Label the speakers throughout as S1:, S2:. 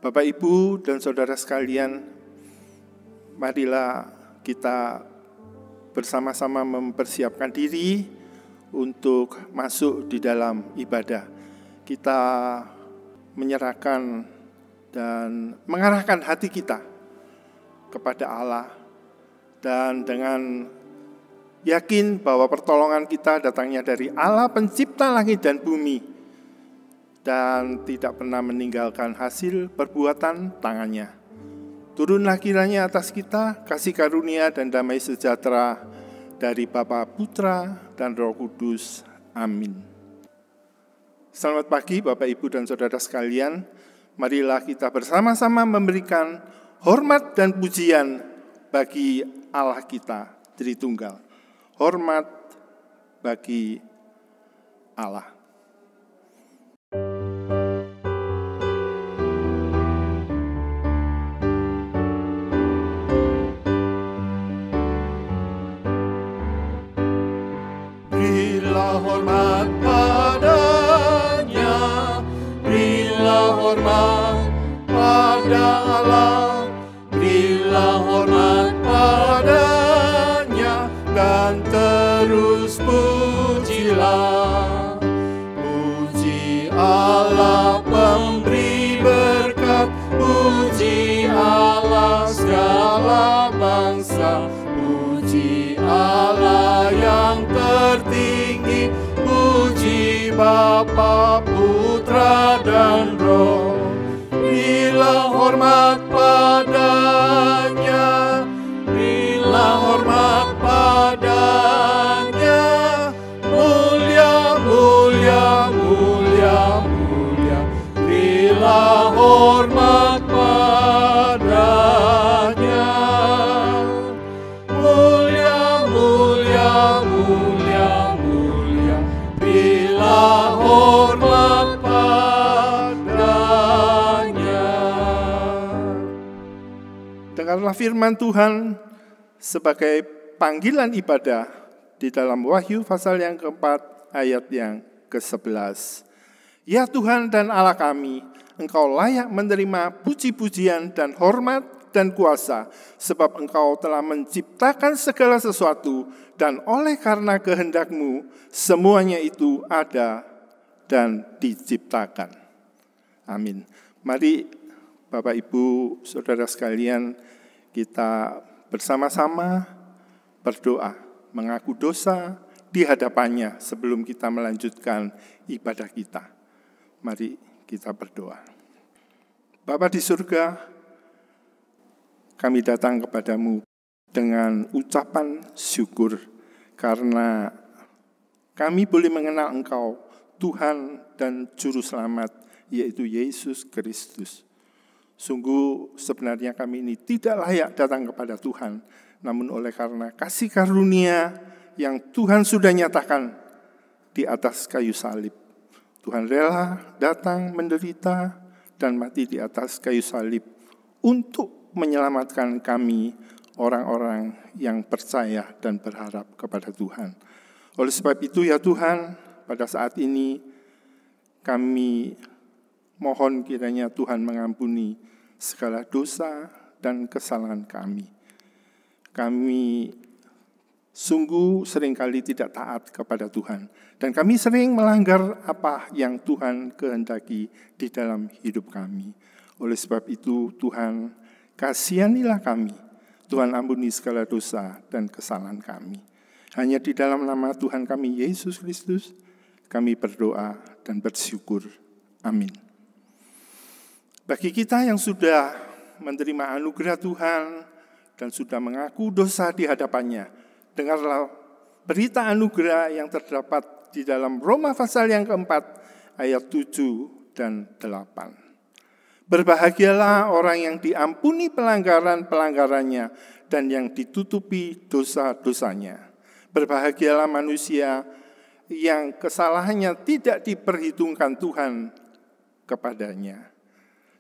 S1: Bapak, Ibu, dan saudara sekalian, marilah kita bersama-sama mempersiapkan diri untuk masuk di dalam ibadah. Kita menyerahkan dan mengarahkan hati kita kepada Allah, dan dengan yakin bahwa pertolongan kita datangnya dari Allah pencipta langit dan bumi, dan tidak pernah meninggalkan hasil perbuatan tangannya. Turunlah kiranya atas kita kasih karunia dan damai sejahtera dari Bapa, Putra, dan Roh Kudus. Amin. Selamat pagi Bapak, Ibu, dan saudara sekalian. Marilah kita bersama-sama memberikan hormat dan pujian bagi Allah kita Tritunggal. Hormat bagi Allah.
S2: Berilah hormat padanya, berilah hormat pada Allah, berilah hormat padanya, dan terus pujilah. Puji Allah pemberi berkat, puji Allah segala bangsa, puji Allah yang tertinggi, puji Bapa, Putra, dan Roh. Berilah hormat padanya, berilah hormat padanya, mulia, mulia, mulia, mulia, berilah hormat padanya, mulia, mulia, mulia, mulia, berilah hormat padanya.
S1: Dengarlah firman Tuhan sebagai panggilan ibadah di dalam Wahyu pasal yang keempat ayat yang ke-11. Ya Tuhan dan Allah kami, Engkau layak menerima puji-pujian dan hormat dan kuasa, sebab Engkau telah menciptakan segala sesuatu, dan oleh karena kehendak-Mu semuanya itu ada dan diciptakan. Amin. Mari Bapak, Ibu, saudara sekalian, kita bersama-sama berdoa, mengaku dosa di hadapannya sebelum kita melanjutkan ibadah kita. Mari kita berdoa. Bapa di surga, kami datang kepadamu dengan ucapan syukur karena kami boleh mengenal Engkau, Tuhan dan Juru Selamat, yaitu Yesus Kristus. Sungguh sebenarnya kami ini tidak layak datang kepada Tuhan, namun oleh karena kasih karunia yang Tuhan sudah nyatakan di atas kayu salib, Tuhan rela datang menderita dan mati di atas kayu salib untuk menyelamatkan kami, orang-orang yang percaya dan berharap kepada Tuhan. Oleh sebab itu ya Tuhan, pada saat ini kami mohon kiranya Tuhan mengampuni segala dosa dan kesalahan kami. Kami sungguh seringkali tidak taat kepada Tuhan, dan kami sering melanggar apa yang Tuhan kehendaki di dalam hidup kami. Oleh sebab itu Tuhan, kasihanilah kami. Tuhan ampuni segala dosa dan kesalahan kami. Hanya di dalam nama Tuhan kami Yesus Kristus kami berdoa dan bersyukur. Amin. Bagi kita yang sudah menerima anugerah Tuhan dan sudah mengaku dosa di hadapannya, dengarlah berita anugerah yang terdapat di dalam Roma pasal yang keempat ayat 7 dan 8. Berbahagialah orang yang diampuni pelanggaran-pelanggarannya dan yang ditutupi dosa-dosanya. Berbahagialah manusia yang kesalahannya tidak diperhitungkan Tuhan kepadanya.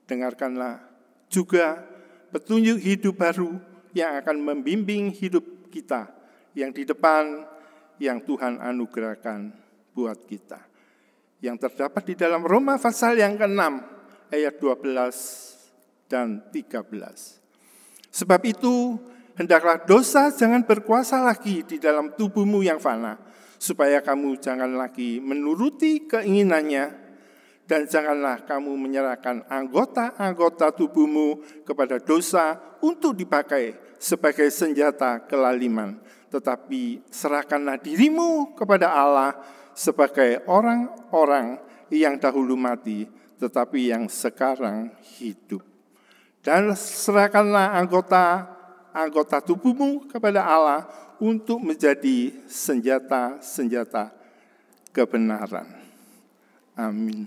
S1: Dengarkanlah juga petunjuk hidup baru yang akan membimbing hidup kita yang di depan, yang Tuhan anugerahkan buat kita. Yang terdapat di dalam Roma pasal yang ke-6 ayat 12 dan 13. Sebab itu, hendaklah dosa jangan berkuasa lagi di dalam tubuhmu yang fana, supaya kamu jangan lagi menuruti keinginannya, dan janganlah kamu menyerahkan anggota-anggota tubuhmu kepada dosa untuk dipakai sebagai senjata kelaliman. Tetapi serahkanlah dirimu kepada Allah sebagai orang-orang yang dahulu mati, tetapi yang sekarang hidup. Dan serahkanlah anggota tubuhmu kepada Allah untuk menjadi senjata-senjata kebenaran. Amin.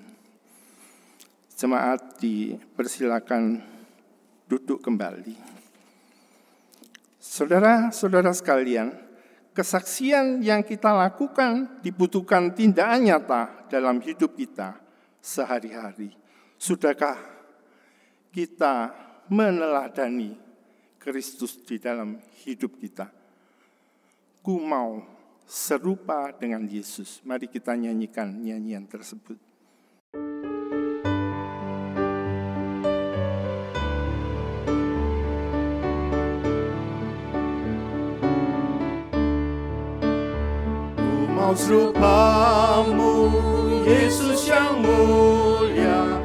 S1: Jemaat dipersilakan duduk kembali. Saudara-saudara sekalian, kesaksian yang kita lakukan dibutuhkan tindakan nyata dalam hidup kita sehari-hari. Sudahkah kita meneladani Kristus di dalam hidup kita? Ku mau serupa dengan Yesus. Mari kita nyanyikan nyanyian tersebut.
S2: Ku mau serupamu, Yesus yang mulia.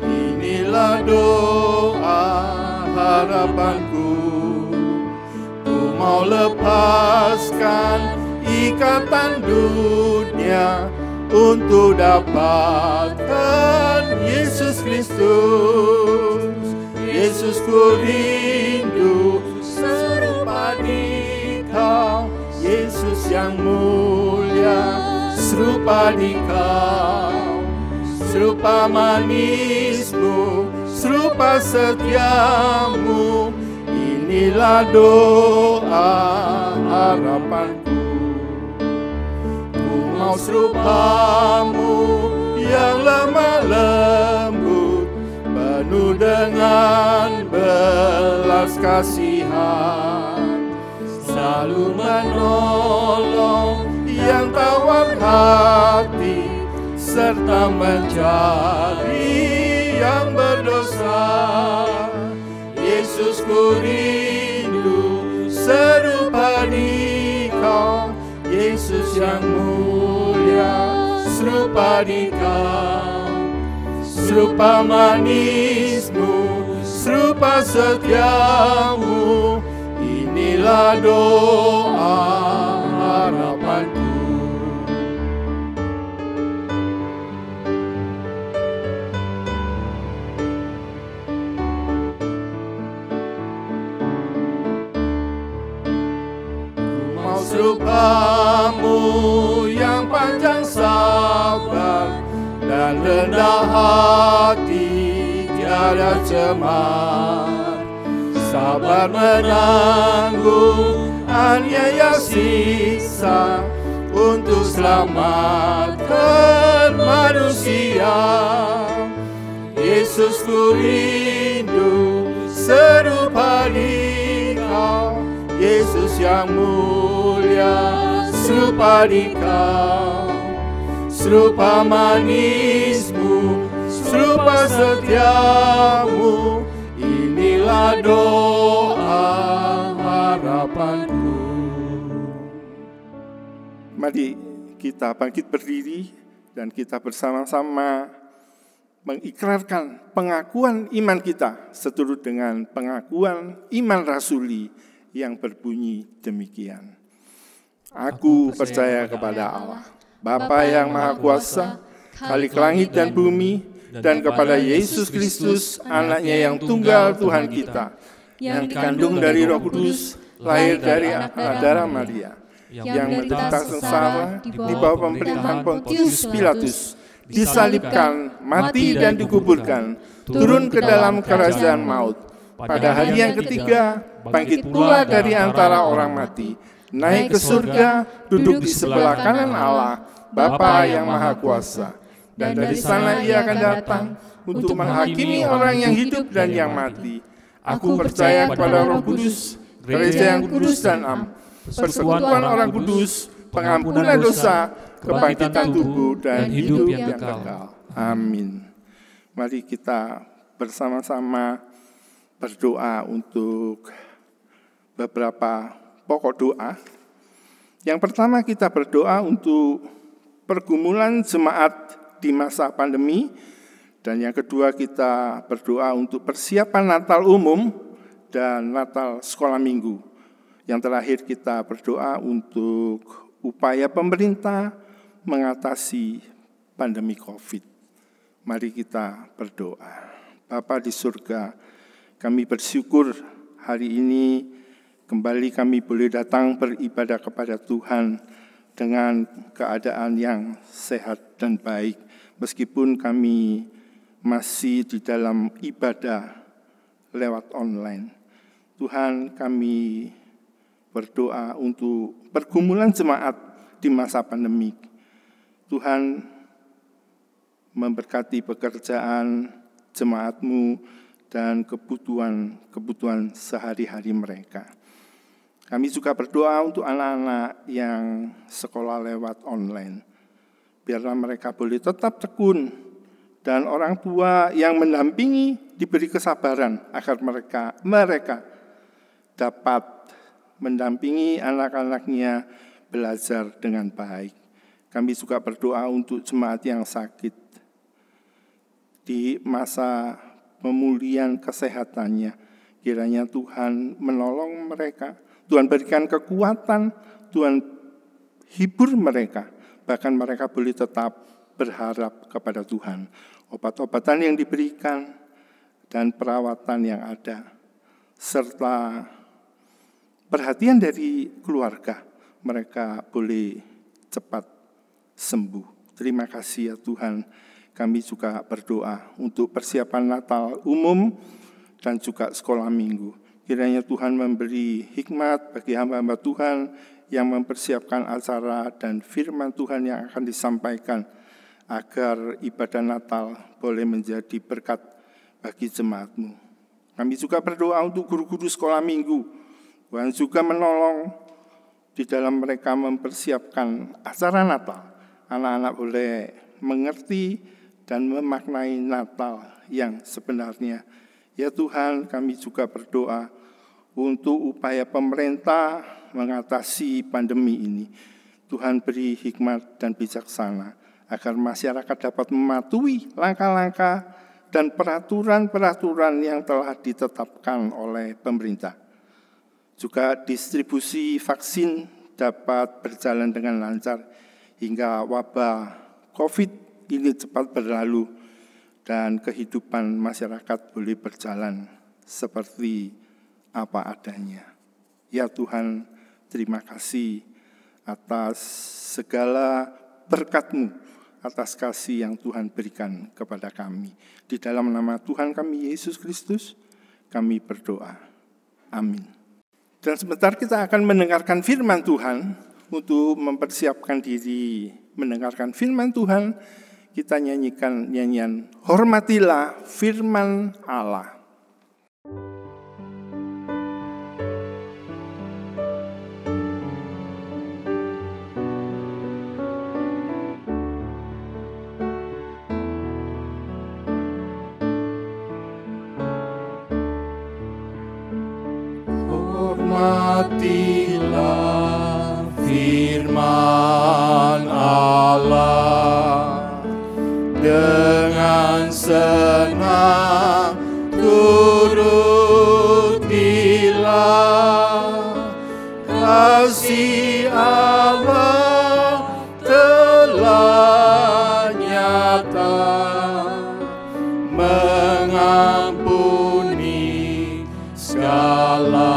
S2: Inilah doa harapanku. Ku mau lepaskan ikatan dunia untuk dapatkan Yesus Kristus. Yesus, ku rindu serupa di Kau. Yesus yang mulia, serupa di Kau. Serupa manismu, serupa setiamu. Inilah doa harapanku. Ku mau serupamu yang lemah lembut, penuh dengan belas kasihan, selalu menolong yang tawar hati, serta mencari yang berdosa. Yesus, ku rindu serupa di Kau. Yesus yang mulia, serupa di Kau. Serupa manismu, serupa setiamu. Inilah doa harapanku. Serupamu yang panjang sabar dan rendah hati, tiada cemar, sabar menanggung aniaya siksa untuk selamatkan manusia. Yesus, ku rindu serupa di Kau. Yesus yang mulia, serupa di Kau. Serupa manismu, serupa setiamu. Inilah doa harapanku.
S1: Mari kita bangkit berdiri dan kita bersama-sama mengikrarkan pengakuan iman kita seturut dengan pengakuan iman rasuli yang berbunyi demikian. Aku percaya kepada Allah, Bapa yang Maha Kuasa, Khalik langit dan bumi, dan kepada Yesus Kristus, anaknya yang tunggal Tuhan kita, yang dikandung dari Roh Kudus, lahir dari darah Maria, yang menderita sengsara di bawah pemerintahan Pontius Pilatus, disalibkan, mati dan dikuburkan, turun ke dalam kerajaan maut. Pada hari yang ketiga, bangkit pula dari antara orang mati, naik ke surga, duduk di sebelah kanan Allah, Bapa yang Maha Kuasa. Dan dari sana ia akan datang untuk menghakimi orang yang hidup dan yang mati. Aku percaya kepada Roh Kudus, gereja yang kudus dan am, persekutuan orang kudus, pengampunan dosa, kebangkitan tubuh, dan hidup yang kekal. Amin. Mari kita bersama-sama berdoa untuk beberapa pokok doa. Yang pertama kita berdoa untuk pergumulan jemaat di masa pandemi, dan yang kedua kita berdoa untuk persiapan Natal umum dan Natal sekolah minggu. Yang terakhir kita berdoa untuk upaya pemerintah mengatasi pandemi COVID. Mari kita berdoa. Bapa di surga, kami bersyukur hari ini kembali kami boleh datang beribadah kepada Tuhan dengan keadaan yang sehat dan baik. Meskipun kami masih di dalam ibadah lewat online. Tuhan, kami berdoa untuk pergumulan jemaat di masa pandemi. Tuhan, memberkati pekerjaan jemaat-Mu dan kebutuhan sehari-hari mereka. Kami juga berdoa untuk anak-anak yang sekolah lewat online. Biarlah mereka boleh tetap tekun dan orang tua yang mendampingi diberi kesabaran agar mereka dapat mendampingi anak-anaknya belajar dengan baik. Kami juga berdoa untuk jemaat yang sakit di masa pemulihan kesehatannya. Kiranya Tuhan menolong mereka, Tuhan berikan kekuatan, Tuhan hibur mereka, bahkan mereka boleh tetap berharap kepada Tuhan. Obat-obatan yang diberikan dan perawatan yang ada, serta perhatian dari keluarga, mereka boleh cepat sembuh. Terima kasih ya Tuhan. Kami juga berdoa untuk persiapan Natal umum dan juga sekolah minggu. Kiranya Tuhan memberi hikmat bagi hamba-hamba Tuhan yang mempersiapkan acara dan firman Tuhan yang akan disampaikan, agar ibadah Natal boleh menjadi berkat bagi jemaat-Mu. Kami juga berdoa untuk guru-guru sekolah minggu. Tuhan juga menolong di dalam mereka mempersiapkan acara Natal. Anak-anak boleh mengerti dan memaknai Natal yang sebenarnya. Ya Tuhan, kami juga berdoa untuk upaya pemerintah mengatasi pandemi ini. Tuhan beri hikmat dan bijaksana agar masyarakat dapat mematuhi langkah-langkah dan peraturan-peraturan yang telah ditetapkan oleh pemerintah. Juga distribusi vaksin dapat berjalan dengan lancar hingga wabah COVID ini cepat berlalu dan kehidupan masyarakat boleh berjalan seperti apa adanya. Ya Tuhan, terima kasih atas segala berkat-Mu, atas kasih yang Tuhan berikan kepada kami. Di dalam nama Tuhan kami Yesus Kristus, kami berdoa. Amin. Dan sebentar kita akan mendengarkan firman Tuhan. Untuk mempersiapkan diri mendengarkan firman Tuhan, kita nyanyikan nyanyian Hormatilah Firman Allah.
S2: Hormatilah firman Allah, dengan senang turutilah, kasih Allah telah nyata mengampuni segala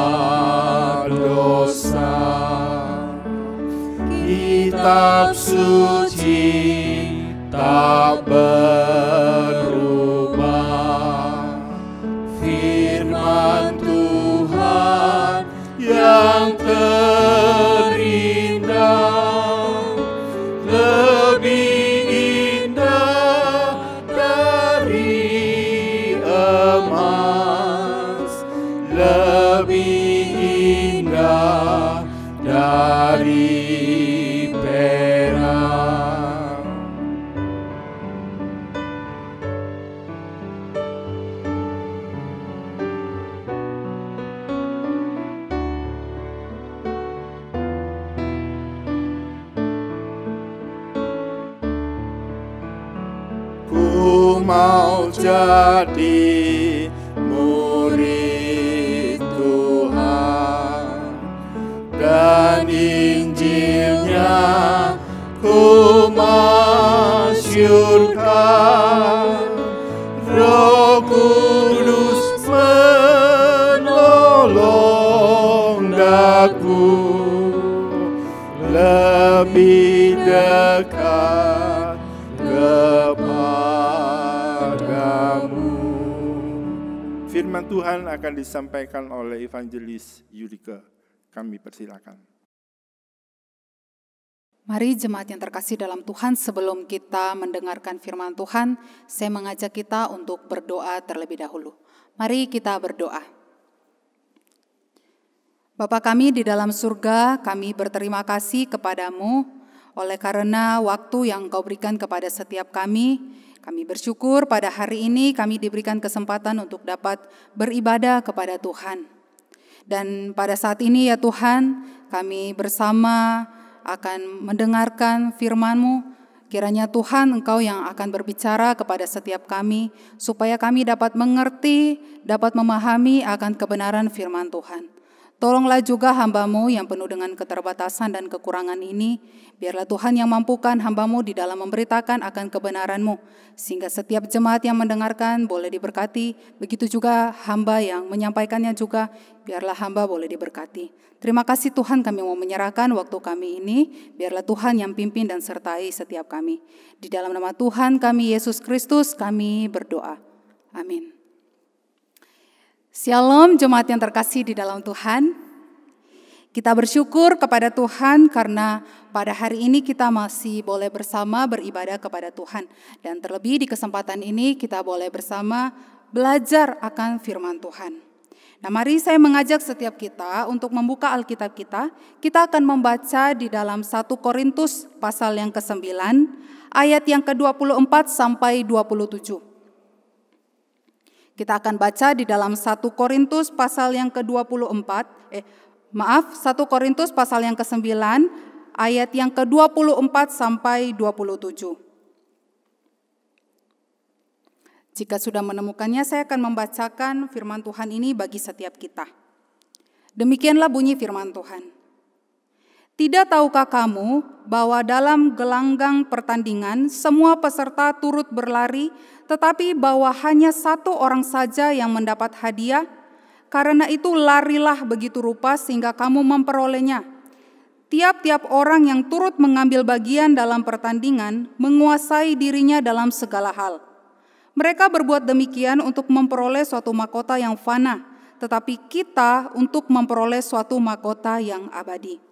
S2: dosa. Kitab suci tak berubah, firman Tuhan yang terindah, lebih indah dari emas, lebih indah dari perak. mau jadi murid Tuhan, dan Injilnya ku masyurkan. Roh Kudus menolong daku lebih dekat kepadamu.
S1: Firman Tuhan akan disampaikan oleh Evangelis Yulike. Kami persilakan.
S3: Mari jemaat yang terkasih dalam Tuhan, sebelum kita mendengarkan firman Tuhan, saya mengajak kita untuk berdoa terlebih dahulu. Mari kita berdoa. Bapa kami di dalam surga, kami berterima kasih kepadamu oleh karena waktu yang Kau berikan kepada setiap kami. Kami bersyukur pada hari ini kami diberikan kesempatan untuk dapat beribadah kepada Tuhan. Dan pada saat ini ya Tuhan, kami bersama akan mendengarkan firman-Mu. Kiranya Tuhan Engkau yang akan berbicara kepada setiap kami, supaya kami dapat mengerti, dapat memahami akan kebenaran firman Tuhan. Tolonglah juga hamba-Mu yang penuh dengan keterbatasan dan kekurangan ini. Biarlah Tuhan yang mampukan hamba-Mu di dalam memberitakan akan kebenaran-Mu, sehingga setiap jemaat yang mendengarkan boleh diberkati. Begitu juga hamba yang menyampaikannya juga, biarlah hamba boleh diberkati. Terima kasih Tuhan, kami mau menyerahkan waktu kami ini. Biarlah Tuhan yang pimpin dan sertai setiap kami. Di dalam nama Tuhan kami Yesus Kristus kami berdoa. Amin. Shalom jemaat yang terkasih di dalam Tuhan. Kita bersyukur kepada Tuhan karena pada hari ini kita masih boleh bersama beribadah kepada Tuhan. Dan terlebih di kesempatan ini kita boleh bersama belajar akan firman Tuhan. Nah, mari saya mengajak setiap kita untuk membuka Alkitab kita. Kita akan membaca di dalam 1 Korintus pasal yang ke-9 ayat yang ke-24 sampai 27. Kita akan baca di dalam 1 Korintus pasal yang ke-24, 1 Korintus pasal yang ke-9 ayat yang ke-24 sampai 27. Jika sudah menemukannya, saya akan membacakan firman Tuhan ini bagi setiap kita. Demikianlah bunyi firman Tuhan. Tidak tahukah kamu bahwa dalam gelanggang pertandingan semua peserta turut berlari, tetapi bahwa hanya satu orang saja yang mendapat hadiah? Karena itu larilah begitu rupa sehingga kamu memperolehnya. Tiap-tiap orang yang turut mengambil bagian dalam pertandingan menguasai dirinya dalam segala hal. Mereka berbuat demikian untuk memperoleh suatu mahkota yang fana, tetapi kita untuk memperoleh suatu mahkota yang abadi.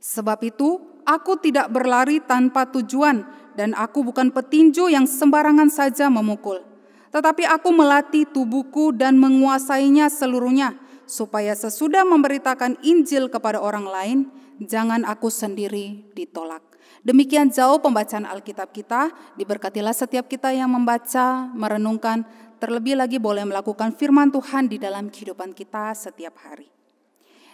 S3: Sebab itu, aku tidak berlari tanpa tujuan, dan aku bukan petinju yang sembarangan saja memukul. Tetapi aku melatih tubuhku dan menguasainya seluruhnya, supaya sesudah memberitakan Injil kepada orang lain, jangan aku sendiri ditolak. Demikian jauh pembacaan Alkitab kita, diberkatilah setiap kita yang membaca, merenungkan, terlebih lagi boleh melakukan firman Tuhan di dalam kehidupan kita setiap hari.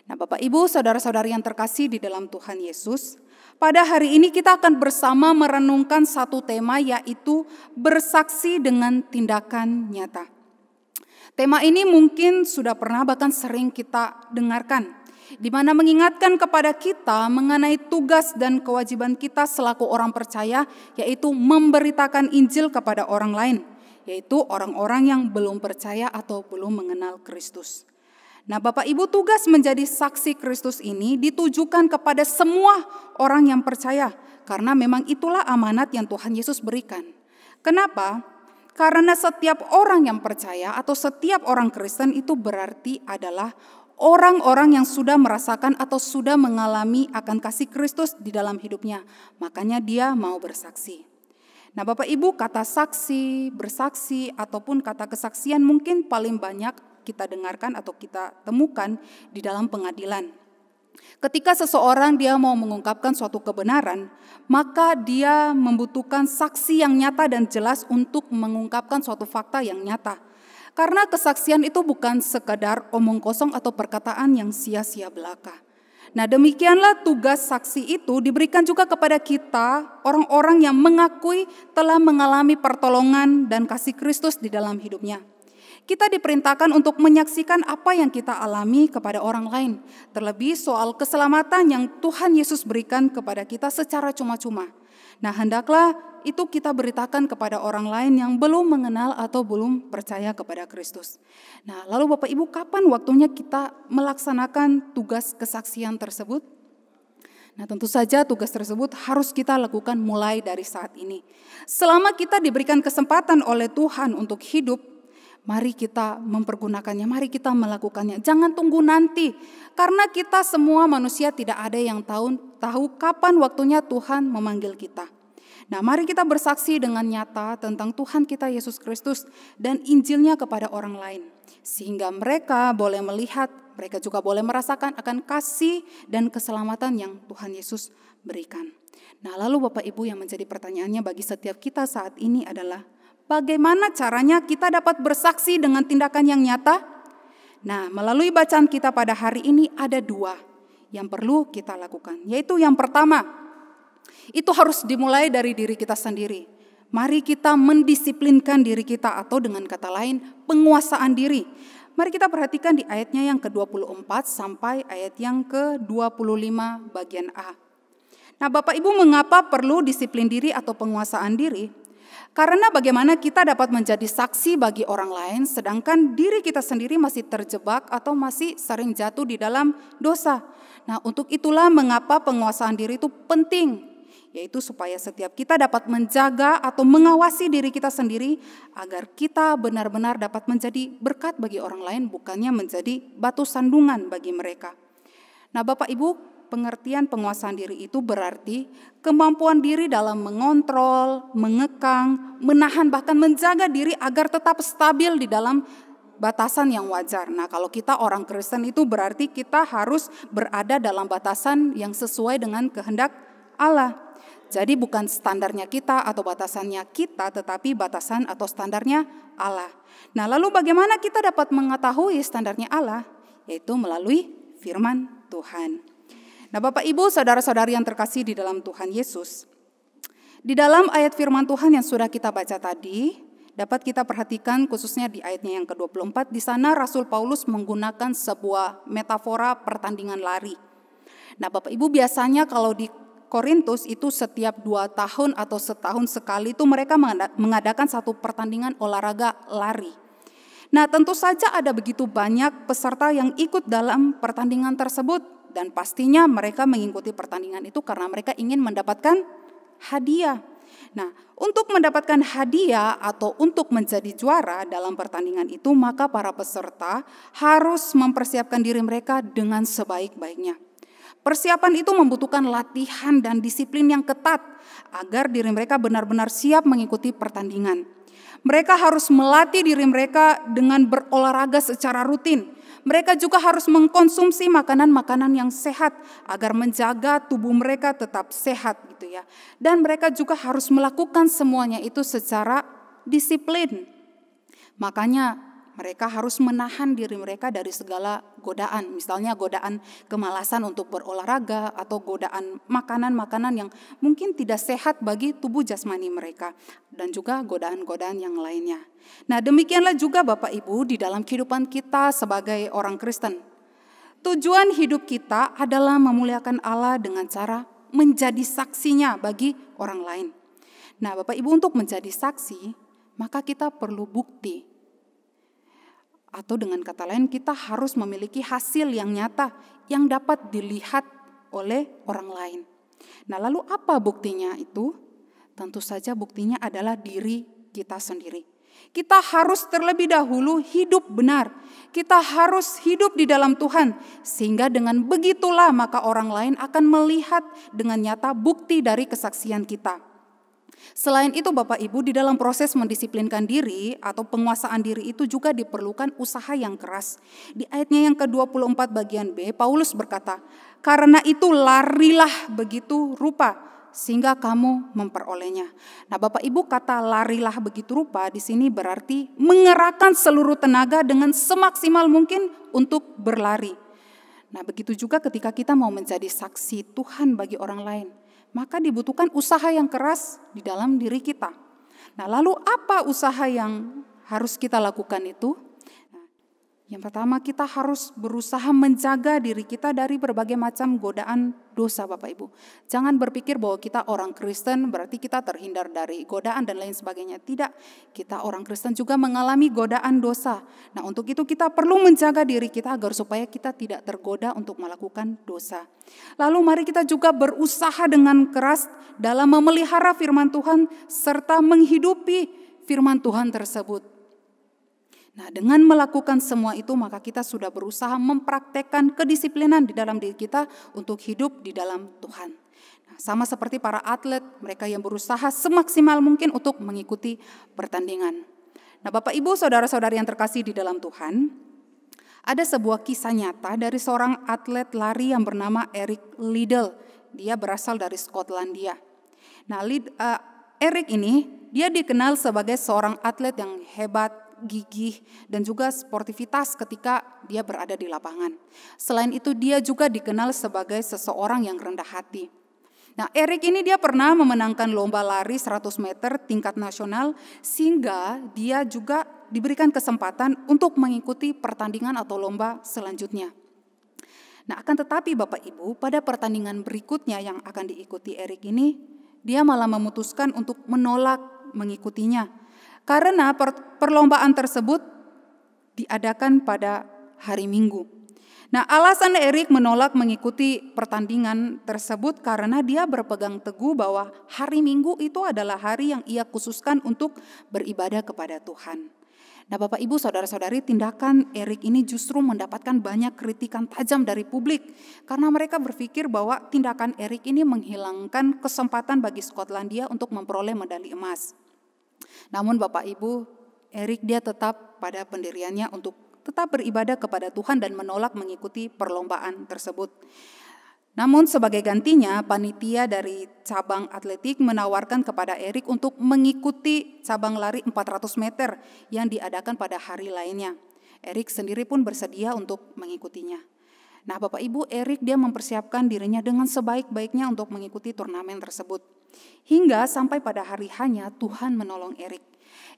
S3: Nah, Bapak Ibu, saudara-saudari yang terkasih di dalam Tuhan Yesus, pada hari ini kita akan bersama merenungkan satu tema, yaitu bersaksi dengan tindakan nyata. Tema ini mungkin sudah pernah bahkan sering kita dengarkan, di mana mengingatkan kepada kita mengenai tugas dan kewajiban kita selaku orang percaya, yaitu memberitakan Injil kepada orang lain, yaitu orang-orang yang belum percaya atau belum mengenal Kristus. Nah, Bapak Ibu, tugas menjadi saksi Kristus ini ditujukan kepada semua orang yang percaya, karena memang itulah amanat yang Tuhan Yesus berikan. Kenapa? Karena setiap orang yang percaya atau setiap orang Kristen itu berarti adalah orang-orang yang sudah merasakan atau sudah mengalami akan kasih Kristus di dalam hidupnya. Makanya dia mau bersaksi. Nah, Bapak Ibu, kata saksi, bersaksi, ataupun kata kesaksian mungkin paling banyak kita dengarkan atau kita temukan di dalam pengadilan. Ketika seseorang dia mau mengungkapkan suatu kebenaran, maka dia membutuhkan saksi yang nyata dan jelas untuk mengungkapkan suatu fakta yang nyata. Karena kesaksian itu bukan sekadar omong kosong atau perkataan yang sia-sia belaka. Nah, demikianlah tugas saksi itu diberikan juga kepada kita, orang-orang yang mengakui telah mengalami pertolongan dan kasih Kristus di dalam hidupnya. Kita diperintahkan untuk menyaksikan apa yang kita alami kepada orang lain, terlebih soal keselamatan yang Tuhan Yesus berikan kepada kita secara cuma-cuma. Nah, hendaklah itu kita beritakan kepada orang lain yang belum mengenal atau belum percaya kepada Kristus. Nah, lalu Bapak Ibu, kapan waktunya kita melaksanakan tugas kesaksian tersebut? Nah, tentu saja tugas tersebut harus kita lakukan mulai dari saat ini. Selama kita diberikan kesempatan oleh Tuhan untuk hidup, mari kita mempergunakannya, mari kita melakukannya. Jangan tunggu nanti, karena kita semua manusia tidak ada yang tahu kapan waktunya Tuhan memanggil kita. Nah, mari kita bersaksi dengan nyata tentang Tuhan kita Yesus Kristus dan Injilnya kepada orang lain. Sehingga mereka boleh melihat, mereka juga boleh merasakan akan kasih dan keselamatan yang Tuhan Yesus berikan. Nah, lalu Bapak Ibu, yang menjadi pertanyaannya bagi setiap kita saat ini adalah, bagaimana caranya kita dapat bersaksi dengan tindakan yang nyata? Nah, melalui bacaan kita pada hari ini ada 2 yang perlu kita lakukan. Yaitu yang pertama, itu harus dimulai dari diri kita sendiri. Mari kita mendisiplinkan diri kita, atau dengan kata lain, penguasaan diri. Mari kita perhatikan di ayatnya yang ke-24 sampai ayat yang ke-25 bagian A. Nah, Bapak Ibu, mengapa perlu disiplin diri atau penguasaan diri? Karena bagaimana kita dapat menjadi saksi bagi orang lain sedangkan diri kita sendiri masih terjebak atau masih sering jatuh di dalam dosa. Nah, untuk itulah mengapa penguasaan diri itu penting, yaitu supaya setiap kita dapat menjaga atau mengawasi diri kita sendiri agar kita benar-benar dapat menjadi berkat bagi orang lain, bukannya menjadi batu sandungan bagi mereka. Nah, Bapak Ibu, pengertian penguasaan diri itu berarti kemampuan diri dalam mengontrol, mengekang, menahan, bahkan menjaga diri agar tetap stabil di dalam batasan yang wajar. Nah, kalau kita orang Kristen itu berarti kita harus berada dalam batasan yang sesuai dengan kehendak Allah. Jadi bukan standarnya kita atau batasannya kita, tetapi batasan atau standarnya Allah. Nah, lalu bagaimana kita dapat mengetahui standarnya Allah? Yaitu melalui firman Tuhan. Nah, Bapak Ibu, saudara-saudari yang terkasih di dalam Tuhan Yesus, di dalam ayat firman Tuhan yang sudah kita baca tadi, dapat kita perhatikan khususnya di ayatnya yang ke-24, di sana Rasul Paulus menggunakan sebuah metafora pertandingan lari. Nah, Bapak Ibu, biasanya kalau di Korintus itu setiap 2 tahun atau setahun sekali itu mereka mengadakan satu pertandingan olahraga lari. Nah, tentu saja ada begitu banyak peserta yang ikut dalam pertandingan tersebut, dan pastinya mereka mengikuti pertandingan itu karena mereka ingin mendapatkan hadiah. Nah, untuk mendapatkan hadiah atau untuk menjadi juara dalam pertandingan itu, maka para peserta harus mempersiapkan diri mereka dengan sebaik-baiknya. Persiapan itu membutuhkan latihan dan disiplin yang ketat agar diri mereka benar-benar siap mengikuti pertandingan. Mereka harus melatih diri mereka dengan berolahraga secara rutin. Mereka juga harus mengkonsumsi makanan-makanan yang sehat agar menjaga tubuh mereka tetap sehat gitu ya. Dan mereka juga harus melakukan semuanya itu secara disiplin. Makanya mereka harus menahan diri mereka dari segala godaan. Misalnya godaan kemalasan untuk berolahraga atau godaan makanan-makanan yang mungkin tidak sehat bagi tubuh jasmani mereka. Dan juga godaan-godaan yang lainnya. Nah, demikianlah juga Bapak Ibu di dalam kehidupan kita sebagai orang Kristen. Tujuan hidup kita adalah memuliakan Allah dengan cara menjadi saksinya bagi orang lain. Nah, Bapak Ibu, untuk menjadi saksi, maka kita perlu bukti. Atau dengan kata lain, kita harus memiliki hasil yang nyata yang dapat dilihat oleh orang lain. Nah, lalu apa buktinya itu? Tentu saja buktinya adalah diri kita sendiri. Kita harus terlebih dahulu hidup benar. Kita harus hidup di dalam Tuhan. Sehingga dengan begitulah maka orang lain akan melihat dengan nyata bukti dari kesaksian kita. Selain itu Bapak Ibu, di dalam proses mendisiplinkan diri atau penguasaan diri itu juga diperlukan usaha yang keras. Di ayatnya yang ke-24 bagian B, Paulus berkata, "Karena itu larilah begitu rupa sehingga kamu memperolehnya." Nah, Bapak Ibu, kata larilah begitu rupa di sini berarti mengerahkan seluruh tenaga dengan semaksimal mungkin untuk berlari. Nah, begitu juga ketika kita mau menjadi saksi Tuhan bagi orang lain, maka dibutuhkan usaha yang keras di dalam diri kita. Nah, lalu apa usaha yang harus kita lakukan itu? Yang pertama, kita harus berusaha menjaga diri kita dari berbagai macam godaan dosa, Bapak Ibu. Jangan berpikir bahwa kita orang Kristen berarti kita terhindar dari godaan dan lain sebagainya. Tidak, kita orang Kristen juga mengalami godaan dosa. Nah, untuk itu kita perlu menjaga diri kita agar supaya kita tidak tergoda untuk melakukan dosa. Lalu mari kita juga berusaha dengan keras dalam memelihara firman Tuhan serta menghidupi firman Tuhan tersebut. Nah, dengan melakukan semua itu maka kita sudah berusaha mempraktekkan kedisiplinan di dalam diri kita untuk hidup di dalam Tuhan. Nah, sama seperti para atlet, mereka yang berusaha semaksimal mungkin untuk mengikuti pertandingan. Nah, Bapak Ibu, saudara-saudari yang terkasih di dalam Tuhan, ada sebuah kisah nyata dari seorang atlet lari yang bernama Eric Liddell. Dia berasal dari Skotlandia. Nah, Eric ini dia dikenal sebagai seorang atlet yang hebat, gigih, dan juga sportivitas ketika dia berada di lapangan. Selain itu dia juga dikenal sebagai seseorang yang rendah hati. Nah, Eric ini dia pernah memenangkan lomba lari 100 meter tingkat nasional sehingga dia juga diberikan kesempatan untuk mengikuti pertandingan atau lomba selanjutnya. Nah, akan tetapi Bapak Ibu, pada pertandingan berikutnya yang akan diikuti Eric ini, dia malah memutuskan untuk menolak mengikutinya. Karena perlombaan tersebut diadakan pada hari Minggu. Nah, alasan Eric menolak mengikuti pertandingan tersebut karena dia berpegang teguh bahwa hari Minggu itu adalah hari yang ia khususkan untuk beribadah kepada Tuhan. Nah, Bapak Ibu, saudara-saudari, tindakan Eric ini justru mendapatkan banyak kritikan tajam dari publik karena mereka berpikir bahwa tindakan Eric ini menghilangkan kesempatan bagi Skotlandia untuk memperoleh medali emas. Namun Bapak Ibu, Eric dia tetap pada pendiriannya untuk tetap beribadah kepada Tuhan dan menolak mengikuti perlombaan tersebut. Namun sebagai gantinya, panitia dari cabang atletik menawarkan kepada Eric untuk mengikuti cabang lari 400 meter yang diadakan pada hari lainnya. Eric sendiri pun bersedia untuk mengikutinya. Nah, Bapak Ibu, Eric dia mempersiapkan dirinya dengan sebaik-baiknya untuk mengikuti turnamen tersebut. Hingga sampai pada hari H-nya Tuhan menolong Eric.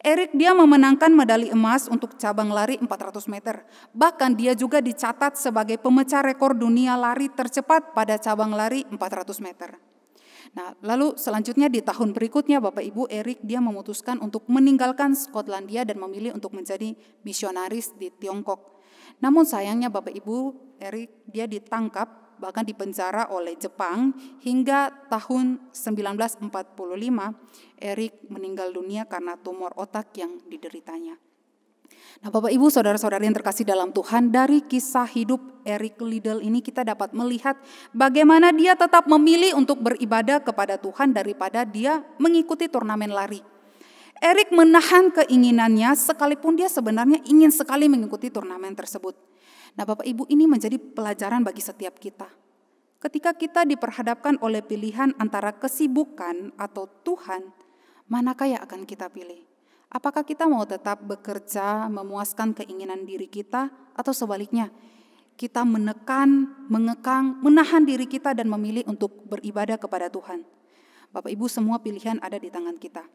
S3: Eric dia memenangkan medali emas untuk cabang lari 400 meter. Bahkan dia juga dicatat sebagai pemecah rekor dunia lari tercepat pada cabang lari 400 meter. Nah, lalu selanjutnya di tahun berikutnya Bapak Ibu, Eric dia memutuskan untuk meninggalkan Skotlandia dan memilih untuk menjadi misionaris di Tiongkok. Namun sayangnya Bapak Ibu, Eric dia ditangkap bahkan dipenjara oleh Jepang hingga tahun 1945 Eric meninggal dunia karena tumor otak yang dideritanya. Nah, Bapak Ibu, saudara-saudari yang terkasih dalam Tuhan, dari kisah hidup Eric Liddell ini kita dapat melihat bagaimana dia tetap memilih untuk beribadah kepada Tuhan daripada dia mengikuti turnamen lari. Eric menahan keinginannya sekalipun dia sebenarnya ingin sekali mengikuti turnamen tersebut. Nah, Bapak Ibu, ini menjadi pelajaran bagi setiap kita. Ketika kita diperhadapkan oleh pilihan antara kesibukan atau Tuhan, manakah yang akan kita pilih? Apakah kita mau tetap bekerja, memuaskan keinginan diri kita, atau sebaliknya, kita mengekang, menahan diri kita dan memilih untuk beribadah kepada Tuhan? Bapak Ibu, semua pilihan ada di tangan kita.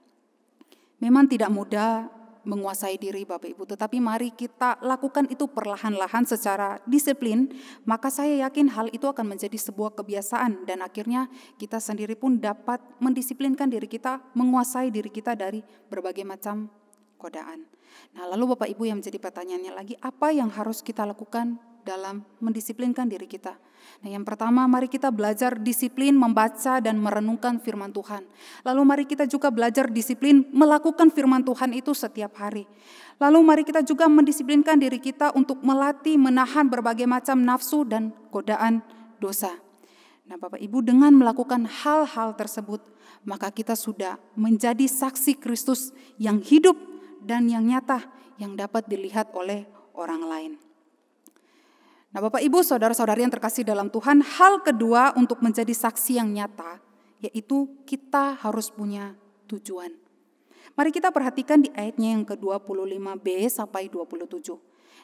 S3: Memang tidak mudah menguasai diri Bapak Ibu, tetapi mari kita lakukan itu perlahan-lahan secara disiplin, maka saya yakin hal itu akan menjadi sebuah kebiasaan dan akhirnya kita sendiri pun dapat mendisiplinkan diri kita, menguasai diri kita dari berbagai macam godaan. Nah, lalu Bapak Ibu, yang menjadi pertanyaannya lagi, apa yang harus kita lakukan dalam mendisiplinkan diri kita? Nah, yang pertama, mari kita belajar disiplin membaca dan merenungkan firman Tuhan. Lalu mari kita juga belajar disiplin melakukan firman Tuhan itu setiap hari. Lalu mari kita juga mendisiplinkan diri kita untuk melatih menahan berbagai macam nafsu dan godaan dosa. Nah, Bapak Ibu, dengan melakukan hal-hal tersebut, maka kita sudah menjadi saksi Kristus yang hidup dan yang nyata yang dapat dilihat oleh orang lain. Nah, Bapak Ibu, saudara-saudari yang terkasih dalam Tuhan, hal kedua untuk menjadi saksi yang nyata, yaitu kita harus punya tujuan. Mari kita perhatikan di ayatnya yang ke-25b sampai 27.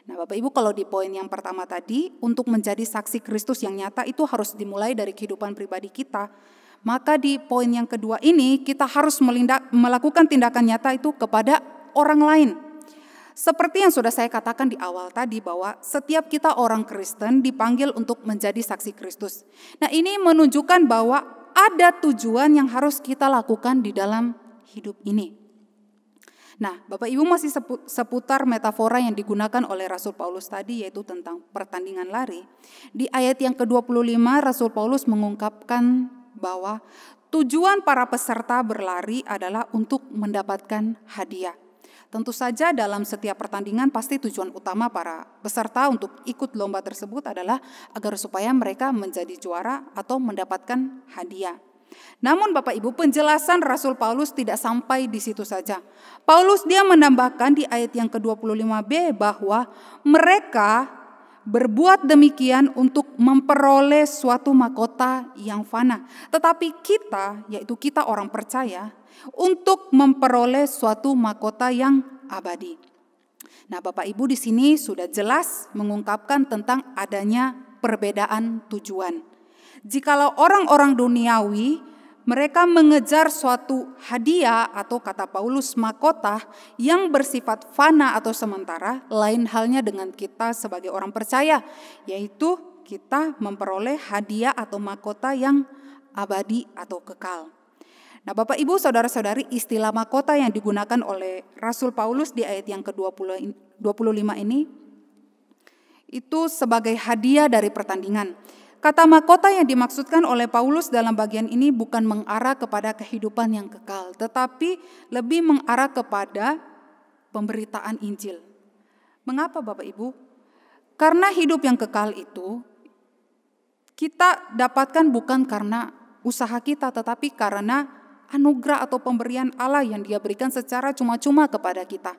S3: Nah Bapak Ibu, kalau di poin yang pertama tadi, untuk menjadi saksi Kristus yang nyata itu harus dimulai dari kehidupan pribadi kita. Maka di poin yang kedua ini kita harus melakukan tindakan nyata itu kepada orang lain. Seperti yang sudah saya katakan di awal tadi, bahwa setiap kita orang Kristen dipanggil untuk menjadi saksi Kristus. Nah ini menunjukkan bahwa ada tujuan yang harus kita lakukan di dalam hidup ini. Nah, Bapak Ibu masih seputar metafora yang digunakan oleh Rasul Paulus tadi, yaitu tentang pertandingan lari. Di ayat yang ke-25 Rasul Paulus mengungkapkan bahwa tujuan para peserta berlari adalah untuk mendapatkan hadiah. Tentu saja dalam setiap pertandingan pasti tujuan utama para peserta untuk ikut lomba tersebut adalah agar supaya mereka menjadi juara atau mendapatkan hadiah. Namun Bapak Ibu, penjelasan Rasul Paulus tidak sampai di situ saja. Paulus dia menambahkan di ayat yang ke-25b bahwa mereka berbuat demikian untuk memperoleh suatu mahkota yang fana. Tetapi kita, yaitu kita orang percaya, untuk memperoleh suatu mahkota yang abadi. Nah Bapak Ibu di sini sudah jelas mengungkapkan tentang adanya perbedaan tujuan. Jikalau orang-orang duniawi mereka mengejar suatu hadiah atau kata Paulus mahkota yang bersifat fana atau sementara, lain halnya dengan kita sebagai orang percaya, yaitu kita memperoleh hadiah atau mahkota yang abadi atau kekal. Nah Bapak Ibu saudara-saudari, istilah mahkota yang digunakan oleh Rasul Paulus di ayat yang ke-25 ini itu sebagai hadiah dari pertandingan. Kata mahkota yang dimaksudkan oleh Paulus dalam bagian ini bukan mengarah kepada kehidupan yang kekal, tetapi lebih mengarah kepada pemberitaan Injil. Mengapa Bapak Ibu? Karena hidup yang kekal itu kita dapatkan bukan karena usaha kita, tetapi karena anugerah atau pemberian Allah yang Dia berikan secara cuma-cuma kepada kita.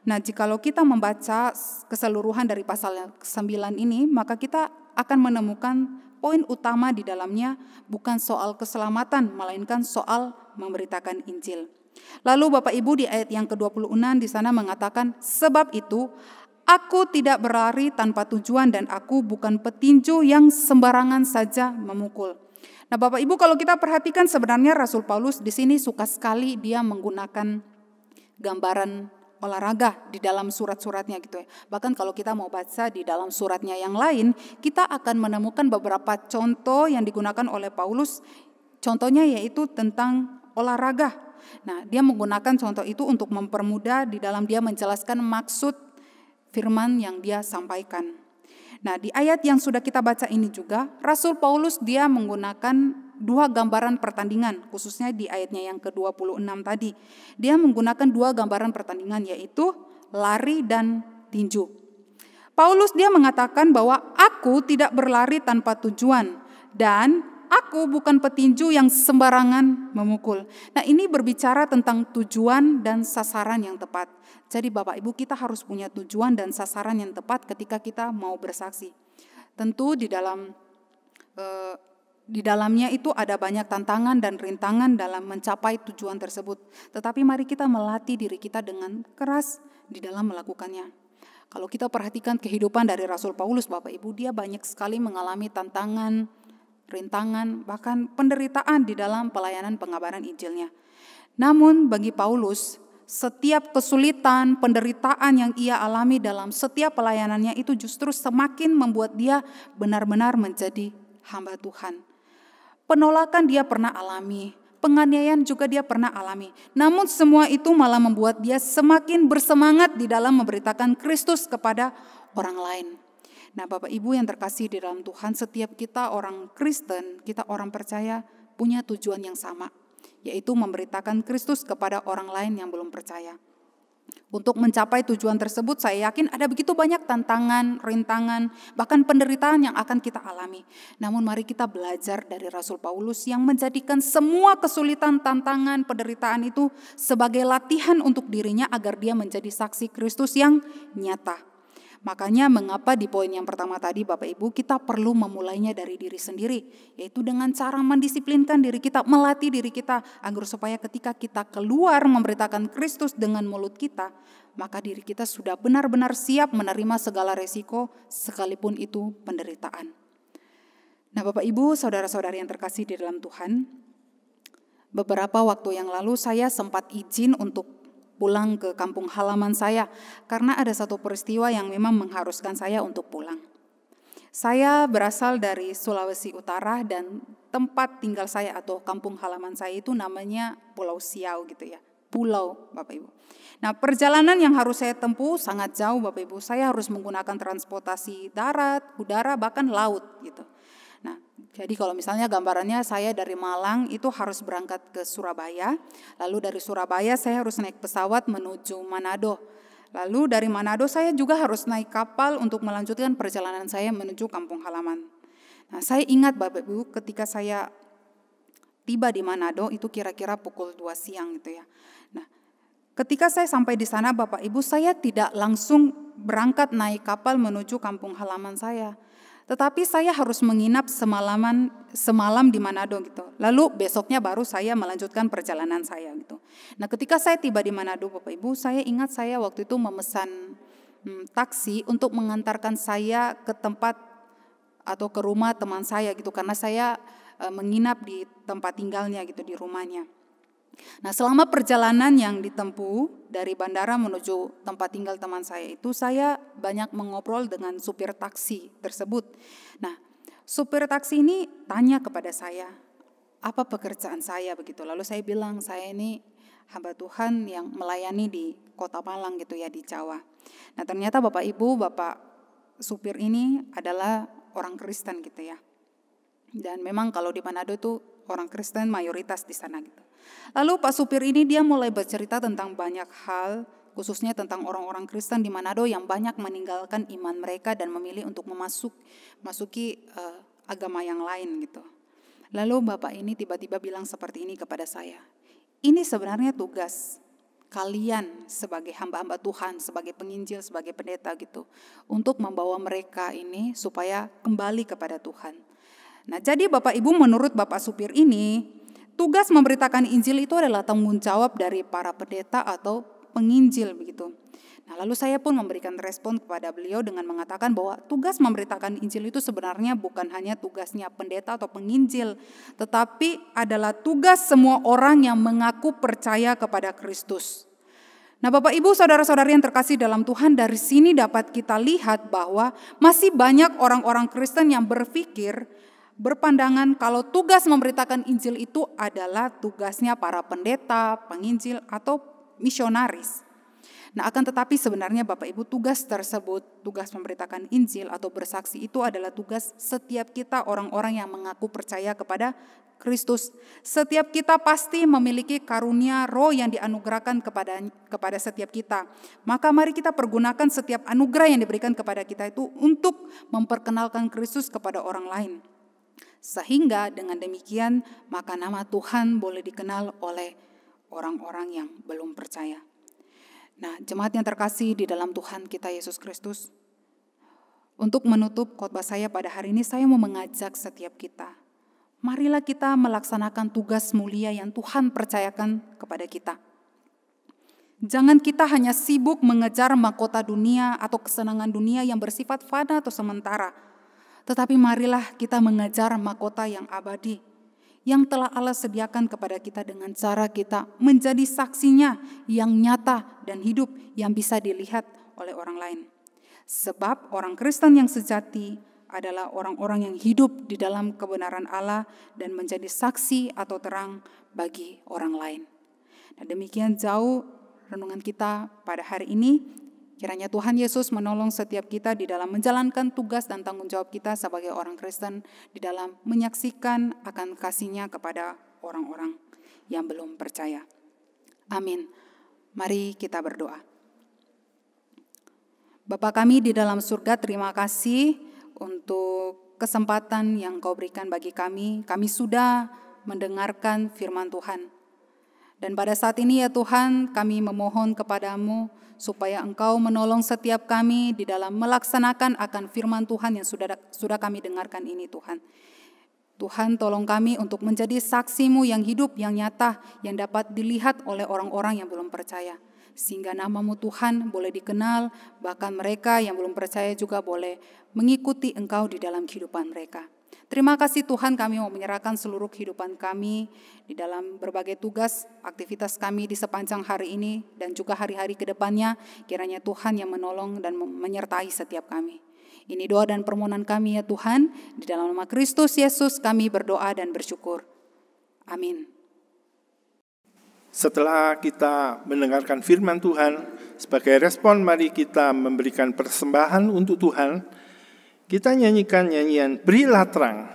S3: Nah, jikalau kita membaca keseluruhan dari pasal 9 ini, maka kita akan menemukan poin utama di dalamnya bukan soal keselamatan, melainkan soal memberitakan Injil. Lalu Bapak Ibu di ayat yang ke-26 di sana mengatakan, sebab itu aku tidak berlari tanpa tujuan dan aku bukan petinju yang sembarangan saja memukul. Nah Bapak Ibu, kalau kita perhatikan sebenarnya Rasul Paulus di sini suka sekali dia menggunakan gambaran olahraga di dalam surat-suratnya gitu ya. Bahkan kalau kita mau baca di dalam suratnya yang lain, kita akan menemukan beberapa contoh yang digunakan oleh Paulus. Contohnya yaitu tentang olahraga. Nah, dia menggunakan contoh itu untuk mempermudah di dalam dia menjelaskan maksud firman yang dia sampaikan. Nah, di ayat yang sudah kita baca ini juga, Rasul Paulus dia menggunakan dua gambaran pertandingan, khususnya di ayatnya yang ke-26 tadi. Dia menggunakan dua gambaran pertandingan, yaitu lari dan tinju. Paulus dia mengatakan bahwa aku tidak berlari tanpa tujuan dan aku bukan petinju yang sembarangan memukul. Nah ini berbicara tentang tujuan dan sasaran yang tepat. Jadi Bapak Ibu, kita harus punya tujuan dan sasaran yang tepat ketika kita mau bersaksi. Tentu di dalamnya itu ada banyak tantangan dan rintangan dalam mencapai tujuan tersebut. Tetapi mari kita melatih diri kita dengan keras di dalam melakukannya. Kalau kita perhatikan kehidupan dari Rasul Paulus, Bapak Ibu, dia banyak sekali mengalami tantangan, rintangan, bahkan penderitaan di dalam pelayanan pengabaran Injilnya. Namun bagi Paulus, setiap kesulitan, penderitaan yang ia alami dalam setiap pelayanannya itu justru semakin membuat dia benar-benar menjadi hamba Tuhan. Penolakan dia pernah alami, penganiayaan juga dia pernah alami. Namun semua itu malah membuat dia semakin bersemangat di dalam memberitakan Kristus kepada orang lain. Nah Bapak Ibu yang terkasih di dalam Tuhan, setiap kita orang Kristen, kita orang percaya punya tujuan yang sama, yaitu memberitakan Kristus kepada orang lain yang belum percaya. Untuk mencapai tujuan tersebut saya yakin ada begitu banyak tantangan, rintangan, bahkan penderitaan yang akan kita alami. Namun mari kita belajar dari Rasul Paulus yang menjadikan semua kesulitan, tantangan, penderitaan itu sebagai latihan untuk dirinya agar dia menjadi saksi Kristus yang nyata. Makanya mengapa di poin yang pertama tadi Bapak Ibu kita perlu memulainya dari diri sendiri, yaitu dengan cara mendisiplinkan diri kita, melatih diri kita agar supaya ketika kita keluar memberitakan Kristus dengan mulut kita, maka diri kita sudah benar-benar siap menerima segala resiko sekalipun itu penderitaan. Nah Bapak Ibu, saudara-saudari yang terkasih di dalam Tuhan, beberapa waktu yang lalu saya sempat izin untuk pulang ke kampung halaman saya karena ada satu peristiwa yang memang mengharuskan saya untuk pulang. Saya berasal dari Sulawesi Utara dan tempat tinggal saya atau kampung halaman saya itu namanya Pulau Siau gitu ya. Pulau Bapak Ibu. Nah perjalanan yang harus saya tempuh sangat jauh Bapak Ibu. Saya harus menggunakan transportasi darat, udara bahkan laut gitu. Nah, jadi kalau misalnya gambarannya saya dari Malang itu harus berangkat ke Surabaya, lalu dari Surabaya saya harus naik pesawat menuju Manado. Lalu dari Manado saya juga harus naik kapal untuk melanjutkan perjalanan saya menuju kampung halaman. Nah, saya ingat Bapak Ibu ketika saya tiba di Manado itu kira-kira pukul 2 siang gitu ya. Nah, ketika saya sampai di sana Bapak Ibu saya tidak langsung berangkat naik kapal menuju kampung halaman saya. Tetapi saya harus menginap semalam di Manado gitu. Lalu besoknya baru saya melanjutkan perjalanan saya gitu. Nah ketika saya tiba di Manado Bapak Ibu, saya ingat saya waktu itu memesan taksi untuk mengantarkan saya ke tempat atau ke rumah teman saya gitu. Karena saya menginap di tempat tinggalnya gitu, di rumahnya. Nah selama perjalanan yang ditempuh dari bandara menuju tempat tinggal teman saya itu saya banyak mengobrol dengan supir taksi tersebut. Nah supir taksi ini tanya kepada saya, apa pekerjaan saya begitu. Lalu saya bilang saya ini hamba Tuhan yang melayani di kota Malang gitu ya di Jawa. Nah ternyata Bapak Ibu, Bapak supir ini adalah orang Kristen gitu ya. Dan memang kalau di Manado itu orang Kristen mayoritas di sana gitu. Lalu Pak supir ini dia mulai bercerita tentang banyak hal, khususnya tentang orang-orang Kristen di Manado yang banyak meninggalkan iman mereka dan memilih untuk memasuki agama yang lain gitu. Lalu Bapak ini tiba-tiba bilang seperti ini kepada saya, ini sebenarnya tugas kalian sebagai hamba-hamba Tuhan, sebagai penginjil, sebagai pendeta gitu, untuk membawa mereka ini supaya kembali kepada Tuhan. Nah jadi Bapak Ibu menurut Bapak supir ini, tugas memberitakan Injil itu adalah tanggung jawab dari para pendeta atau penginjil begitu. Nah lalu saya pun memberikan respon kepada beliau dengan mengatakan bahwa tugas memberitakan Injil itu sebenarnya bukan hanya tugasnya pendeta atau penginjil, tetapi adalah tugas semua orang yang mengaku percaya kepada Kristus. Nah Bapak Ibu saudara-saudari yang terkasih dalam Tuhan, dari sini dapat kita lihat bahwa masih banyak orang-orang Kristen yang berpandangan kalau tugas memberitakan Injil itu adalah tugasnya para pendeta, penginjil atau misionaris. Nah akan tetapi sebenarnya Bapak Ibu tugas tersebut, tugas memberitakan Injil atau bersaksi itu adalah tugas setiap kita orang-orang yang mengaku percaya kepada Kristus. Setiap kita pasti memiliki karunia roh yang dianugerahkan kepada setiap kita. Maka mari kita pergunakan setiap anugerah yang diberikan kepada kita itu untuk memperkenalkan Kristus kepada orang lain. Sehingga dengan demikian maka nama Tuhan boleh dikenal oleh orang-orang yang belum percaya. Nah jemaat yang terkasih di dalam Tuhan kita Yesus Kristus, untuk menutup khotbah saya pada hari ini saya mau mengajak setiap kita, marilah kita melaksanakan tugas mulia yang Tuhan percayakan kepada kita. Jangan kita hanya sibuk mengejar mahkota dunia atau kesenangan dunia yang bersifat fana atau sementara. Tetapi marilah kita mengejar mahkota yang abadi, yang telah Allah sediakan kepada kita dengan cara kita menjadi saksinya yang nyata dan hidup yang bisa dilihat oleh orang lain. Sebab orang Kristen yang sejati adalah orang-orang yang hidup di dalam kebenaran Allah dan menjadi saksi atau terang bagi orang lain. Nah, demikian jauh renungan kita pada hari ini. Kiranya Tuhan Yesus menolong setiap kita di dalam menjalankan tugas dan tanggung jawab kita sebagai orang Kristen di dalam menyaksikan akan kasih-Nya kepada orang-orang yang belum percaya. Amin. Mari kita berdoa. Bapa kami di dalam surga, terima kasih untuk kesempatan yang Kau berikan bagi kami. Kami sudah mendengarkan firman Tuhan. Dan pada saat ini ya Tuhan, kami memohon kepadamu supaya Engkau menolong setiap kami di dalam melaksanakan akan firman Tuhan yang sudah kami dengarkan ini Tuhan. Tuhan tolong kami untuk menjadi saksi-Mu yang hidup, yang nyata, yang dapat dilihat oleh orang-orang yang belum percaya. Sehingga nama-Mu Tuhan boleh dikenal, bahkan mereka yang belum percaya juga boleh mengikuti Engkau di dalam kehidupan mereka. Terima kasih Tuhan, kami mau menyerahkan seluruh kehidupan kami di dalam berbagai tugas, aktivitas kami di sepanjang hari ini dan juga hari-hari ke depannya. Kiranya Tuhan yang menolong dan menyertai setiap kami. Ini doa dan permohonan kami ya Tuhan, di dalam nama Kristus Yesus kami berdoa dan bersyukur. Amin.
S1: Setelah kita mendengarkan firman Tuhan, sebagai respon mari kita memberikan persembahan untuk Tuhan. Kita nyanyikan nyanyian Berilah Terang.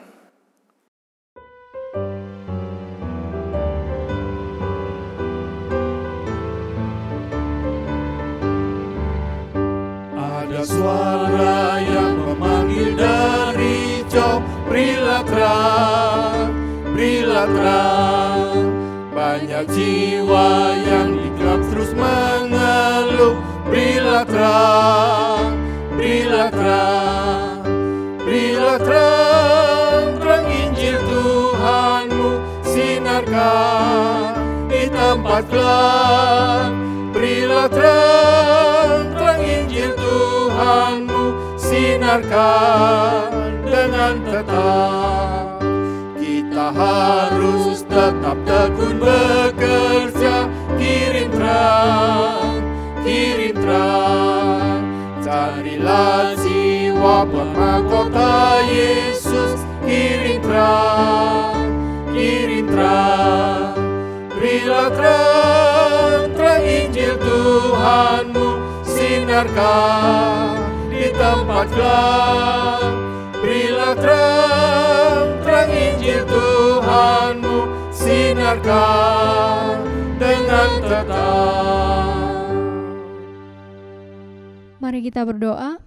S2: Ada suara yang memanggil dari jauh, berilah terang, berilah terang. Banyak jiwa yang di gelap terus mengeluh, berilah terang, berilah terang. Berilah terang, terang Injil Tuhanmu, sinarkan di tempat gelap. Berilah terang, terang Injil Tuhanmu, sinarkan dengan tetap. Kita harus tetap tekun bekerja, kirim terang, kirim terang. Carilah jiwa mahkota Yesus, kirim terang, kirim terang. Berilah terang, terang Injil Tuhanmu, sinarkan di tempat gelap. Berilah terang, terang Injil Tuhanmu, sinarkan dengan tetap.
S4: Mari kita berdoa.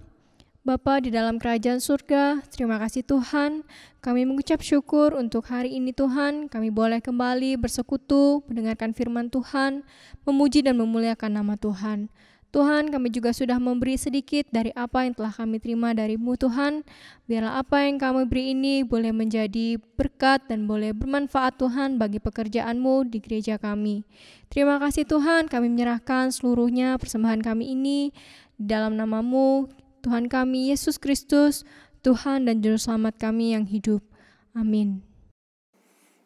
S4: Bapa di dalam kerajaan surga, terima kasih Tuhan. Kami mengucap syukur untuk hari ini Tuhan. Kami boleh kembali bersekutu, mendengarkan firman Tuhan, memuji dan memuliakan nama Tuhan. Tuhan, kami juga sudah memberi sedikit dari apa yang telah kami terima dari-Mu Tuhan. Biarlah apa yang kami beri ini boleh menjadi berkat dan boleh bermanfaat Tuhan bagi pekerjaan-Mu di gereja kami. Terima kasih Tuhan, kami menyerahkan seluruhnya persembahan kami ini di dalam nama-Mu, Tuhan kami Yesus Kristus, Tuhan dan Juru Selamat kami yang hidup. Amin.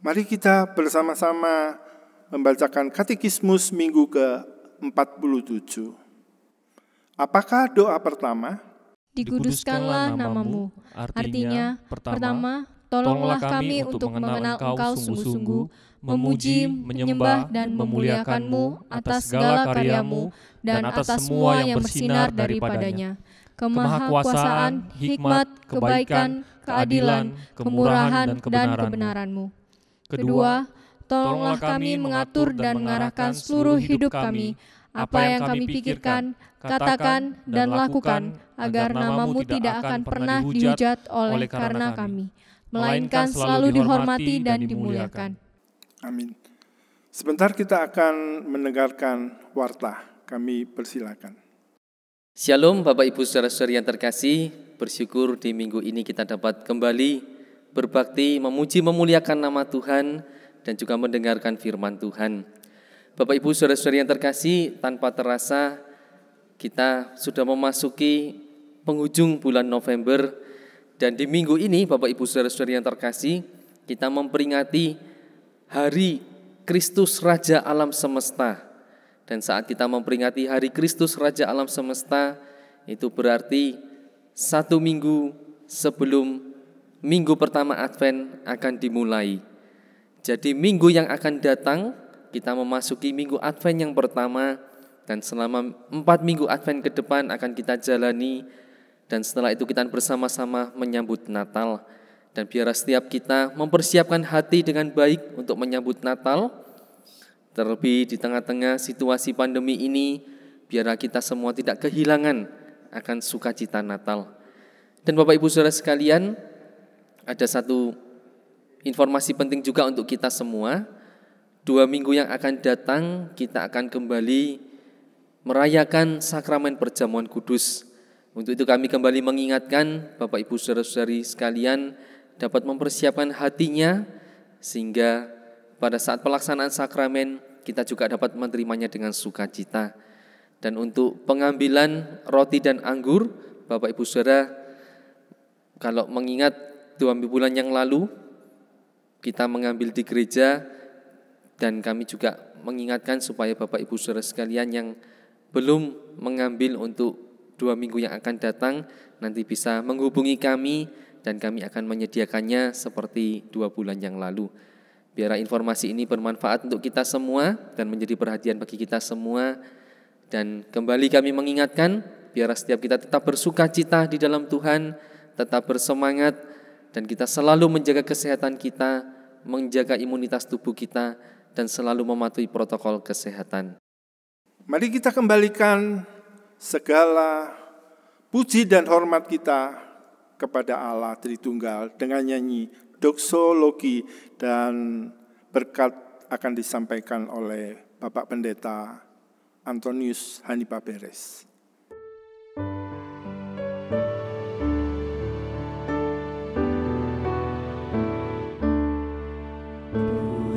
S1: Mari kita bersama-sama membacakan Katekismus minggu ke-47. Apakah doa pertama?
S4: Dikuduskanlah nama-Mu. Artinya, pertama, tolonglah kami untuk mengenal Engkau sungguh-sungguh, memuji, menyembah, dan memuliakan-Mu atas segala karya-Mu dan atas semua yang bersinar daripadanya. Kemahakuasaan, hikmat, kebaikan, keadilan, kemurahan, dan kebenaran-Mu. Kedua, tolonglah kami mengatur dan mengarahkan seluruh hidup kami, apa yang kami pikirkan, katakan, dan lakukan, agar nama-Mu tidak akan pernah dihujat oleh karena kami, melainkan selalu dihormati dan dimuliakan.
S1: Amin. Sebentar kita akan mendengarkan warta. Kami persilakan.
S5: Shalom Bapak Ibu Saudara-saudari yang terkasih, bersyukur di minggu ini kita dapat kembali berbakti, memuji, memuliakan nama Tuhan dan juga mendengarkan firman Tuhan. Bapak Ibu Saudara-saudari yang terkasih, tanpa terasa kita sudah memasuki penghujung bulan November dan di minggu ini Bapak Ibu Saudara-saudari yang terkasih, kita memperingati Hari Kristus Raja Alam Semesta. Dan saat kita memperingati Hari Kristus Raja Alam Semesta, itu berarti 1 minggu sebelum minggu pertama Advent akan dimulai. Jadi minggu yang akan datang, kita memasuki minggu Advent yang pertama, dan selama 4 minggu Advent ke depan akan kita jalani, dan setelah itu kita bersama-sama menyambut Natal. Dan biar setiap kita mempersiapkan hati dengan baik untuk menyambut Natal, terlebih di tengah-tengah situasi pandemi ini, biar kita semua tidak kehilangan akan sukacita Natal. Dan Bapak Ibu Saudara sekalian, ada satu informasi penting juga untuk kita semua. 2 minggu yang akan datang kita akan kembali merayakan sakramen perjamuan kudus. Untuk itu kami kembali mengingatkan Bapak Ibu Saudara-saudari sekalian dapat mempersiapkan hatinya sehingga pada saat pelaksanaan sakramen kita juga dapat menerimanya dengan sukacita. Dan untuk pengambilan roti dan anggur, Bapak Ibu Saudara, kalau mengingat 2 bulan yang lalu kita mengambil di gereja, dan kami juga mengingatkan supaya Bapak Ibu Saudara sekalian yang belum mengambil untuk 2 minggu yang akan datang nanti bisa menghubungi kami dan kami akan menyediakannya seperti 2 bulan yang lalu. Biarlah informasi ini bermanfaat untuk kita semua dan menjadi perhatian bagi kita semua. Dan kembali kami mengingatkan, biarlah setiap kita tetap bersuka cita di dalam Tuhan, tetap bersemangat, dan kita selalu menjaga kesehatan kita, menjaga imunitas tubuh kita, dan selalu mematuhi protokol kesehatan.
S1: Mari kita kembalikan segala puji dan hormat kita kepada Allah Tritunggal dengan nyanyi doksologi, dan berkat akan disampaikan oleh Bapak Pendeta Antonius Hanipa Beres.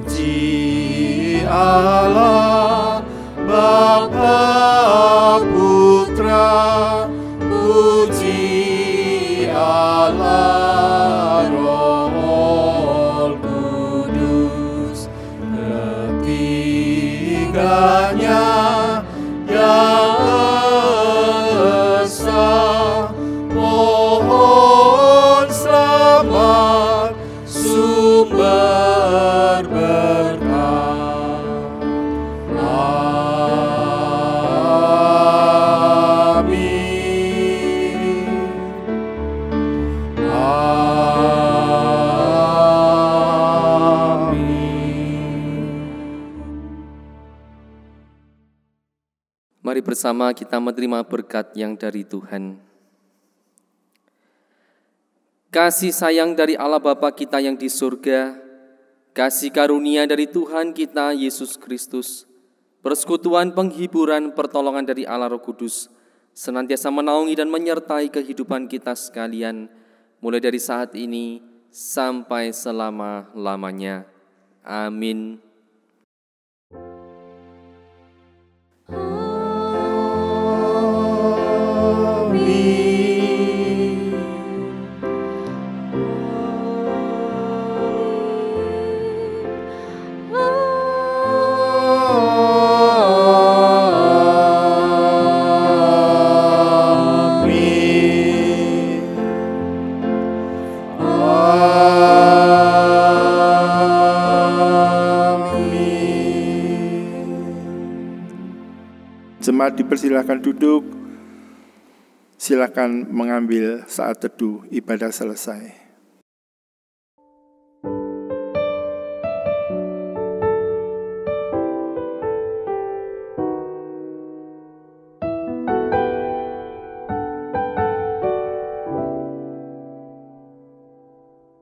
S2: Puji Allah Bapa Putra, puji Allah Roh Kudus, ketiganya yang esa. Mohon selamat sumber berkat.
S5: Mari bersama kita menerima berkat yang dari Tuhan. Kasih sayang dari Allah Bapa kita yang di surga, kasih karunia dari Tuhan kita Yesus Kristus, persekutuan, penghiburan, pertolongan dari Allah Roh Kudus, senantiasa menaungi dan menyertai kehidupan kita sekalian, mulai dari saat ini sampai selama-lamanya. Amin.
S1: Jemaat dipersilakan duduk, silakan mengambil saat teduh, ibadah selesai.